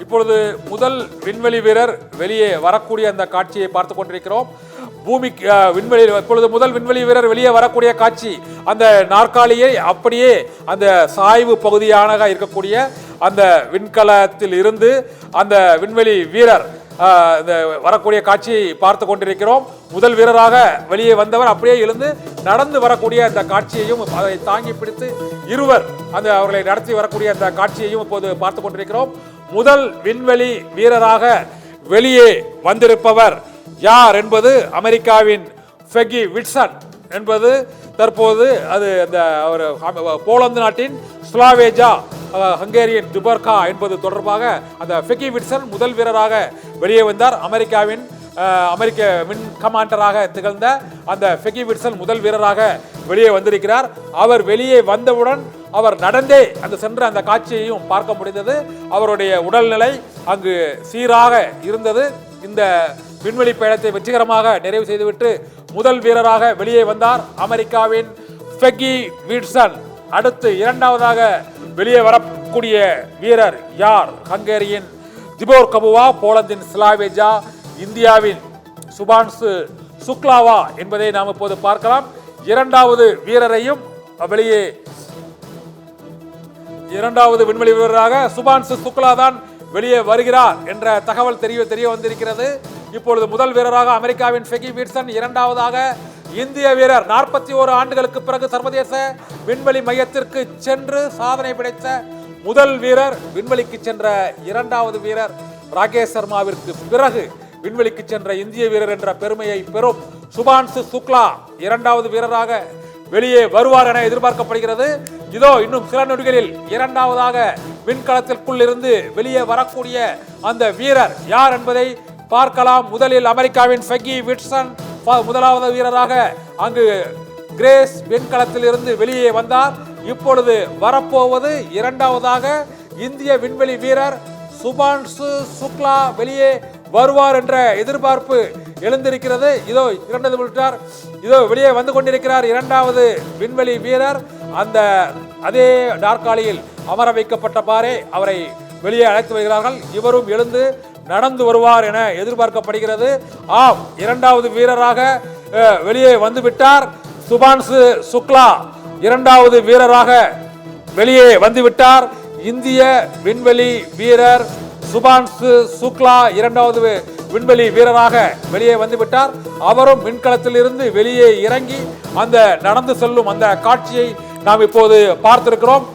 இப்பொழுது முதல் விண்வெளி வீரர் வெளியே வரக்கூடிய அந்த காட்சியை பார்த்து கொண்டிருக்கிறோம். பூமி விண்வெளி இப்பொழுது முதல் விண்வெளி வீரர் வெளியே வரக்கூடிய காட்சி, அந்த நாற்காலியை அப்படியே அந்த சாய்வு பகுதியாக இருக்கக்கூடிய அந்த விண்கலத்தில் இருந்து அந்த விண்வெளி வீரர் வரக்கூடிய காட்சியை பார்த்து கொண்டிருக்கிறோம். முதல் வீரராக வெளியே வந்தவர் அப்படியே எழுந்து நடந்து வரக்கூடிய அந்த காட்சியையும் அதை தாங்கி பிடித்து இருவர் அவர்களை நடத்தி வரக்கூடிய அந்த காட்சியையும் இப்போது பார்த்து கொண்டிருக்கிறோம். முதல் விண்வெளி வீரராக வெளியே வந்திருப்பவர் யார் என்பது அமெரிக்காவின் ஃபெகி விட்சன் என்பது தற்போது அது அவர் போலந்து நாட்டின் ஸ்லாவேஜா ஹங்கேரியன் துபர்கா என்பது தொடர்பாக அந்த ஃபெகி விட்சன் முதல் வீரராக வெளியே வந்தார். அமெரிக்க வின் கமாண்டராக திகழ்ந்த அந்த ஃபெகி விட்சன் முதல் வீரராக வெளியே வந்திருக்கிறார். அவர் வெளியே வந்தவுடன் அவர் நடந்தே சென்ற அந்த காட்சியையும் பார்க்க முடிந்தது. அவருடைய உடல்நிலை அங்கு சீராக இருந்தது. இந்த விண்வெளி பயணத்தை வெற்றிகரமாக நிறைவு செய்துவிட்டு முதல் வீரராக வெளியே வந்தார் அமெரிக்காவின் ஃபெகி விட்சன். அடுத்து இரண்டாவதாக வெளியே வரக்கூடிய வீரர் யார்? ஹங்கேரியின் திபோர் கபுவா, போலந்தின் ஸ்லாவேஜா, இந்தியாவின் சுபான்சு சுக்லாவா என்பதை நாம் இப்போது பார்க்கலாம். இரண்டாவது வீரரையும் இரண்டாவது விண்வெளி வீரராக சுபான்சு சுக்லா தான் வெளியே வருகிறார் என்ற தகவல் தெரிய வந்திருக்கிறது. இப்பொழுது முதல் வீரராக அமெரிக்காவின் ஃபெகி விட்சன், இரண்டாவதாக இந்திய வீரர் 41 ஆண்டுகளுக்கு பிறகு சர்வதேச விண்வெளி மையத்திற்கு சென்று சாதனை படைத்த முதல் வீரர், விண்வெளிக்கு சென்ற இரண்டாவது வீரர், ராகேஷ் சர்மாவிற்கு பிறகு விண்வெளிக்கு சென்ற இந்திய வீரர் என்ற பெருமையை பெறும் சுபான்சு சுக்லா இரண்டாவது வீரராக வெளியே வருவார் என எதிர்பார்க்கப்படுகிறது. இதோ இன்னும் சில நொடிகளில் இரண்டாவதாக விண்கலத்திற்குள் இருந்து வெளியே வரக்கூடிய அந்த வீரர் யார் என்பதை பார்க்கலாம். முதலில் அமெரிக்காவின் ஃபெகி விட்சன் முதலாவது வீரராக அங்கு கிரேஸ் விண்கலத்தில் இருந்து வெளியே வந்தார். இப்பொழுது வரப்போவது இரண்டாவதாக இந்திய விண்வெளி வீரர் சுபான்சு சுக்லா வெளியே வருவார் என்ற எதிர்பார்ப்பு எழுந்திருக்கிறது. இதோ வெளியே வந்து கொண்டிருக்கிறார் இரண்டாவது விண்வெளி வீரர். அதே நாற்காலியில் அமர வைக்கப்பட்டபாரே அவரை வெளியே அழைத்து வருகிறார்கள். இவரும் எழுந்து நடந்து வருவார் என எதிர்பார்க்கப்படுகிறது. ஆம், இரண்டாவது வீரராக வெளியே வந்துவிட்டார் சுபான்சு சுக்லா. இரண்டாவது வீரராக வெளியே வந்துவிட்டார் இந்திய விண்வெளி வீரர் சுபான்சு சுக்லா. இரண்டாவது விண்வெளி வீரராக வெளியே வந்துவிட்டார். அவரும் விண்கலத்தில் இருந்து வெளியே இறங்கி நடந்து செல்லும் அந்த காட்சியை நாம் இப்போது பார்த்திருக்கிறோம்.